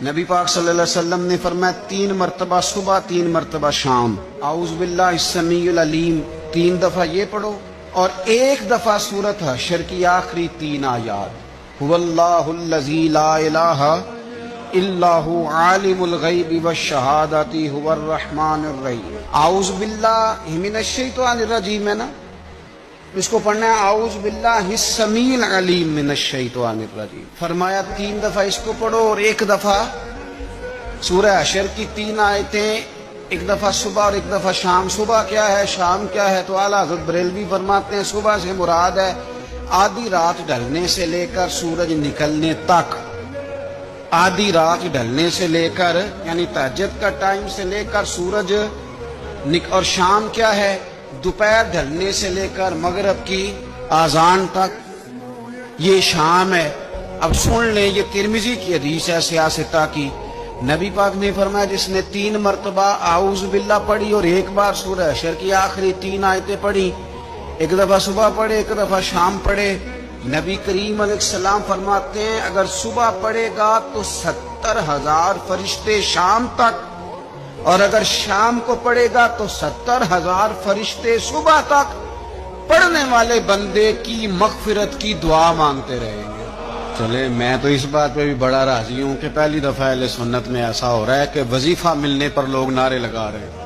نبی پاک صلی اللہ علیہ وسلم نے فرمایا 3 مرتبہ صبح 3 مرتبہ شام اعوذ باللہ السمیع العلیم 3 دفعہ یہ پڑھو، اور 1 دفعہ سورۃ حشر کی آخری 3 آیات هو اللہ الذی لا الہ الا هو عالم الغیب والشہادۃ هو الرحمن الرحیم۔ اعوذ باللہ من الشیطان الرجیم ہے نا، اس کو پڑھنا ہے اعوذ باللہ السمیع العلیم من الشیطان الرجیم۔ فرمایا 3 دفعہ اس کو پڑھو اور 1 دفعہ سورہ حشر کی 3 آیتیں، 1 دفعہ صبح اور 1 دفعہ شام۔ صبح کیا ہے، شام کیا ہے؟ تو اعلیٰ حضرت بریلوی فرماتے ہیں صبح سے مراد ہے آدھی رات ڈھلنے سے لے کر سورج نکلنے تک، آدھی رات ڈھلنے سے لے کر یعنی تہجد کا ٹائم سے لے کر سورج اور شام کیا ہے، دوپہر ڈھلنے سے لے کر مغرب کی آذان تک، یہ شام ہے۔ اب سن لیں، یہ ترمذی کی حدیث ہے سیاستہ کی، نبی پاک نے فرمایا جس نے 3 مرتبہ اعوذ باللہ پڑھی اور 1 بار سورہ حشر کی آخری 3 آیتیں پڑھی، 1 دفعہ صبح پڑھے 1 دفعہ شام پڑھے، نبی کریم علیہ السلام فرماتے ہیں اگر صبح پڑھے گا تو 70,000 فرشتے شام تک، اور اگر شام کو پڑھے گا تو 70,000 فرشتے صبح تک پڑھنے والے بندے کی مغفرت کی دعا مانگتے رہیں گے۔ چلے میں تو اس بات پہ بھی بڑا راضی ہوں کہ پہلی دفعہ اہل سنت میں ایسا ہو رہا ہے کہ وظیفہ ملنے پر لوگ نعرے لگا رہے ہیں۔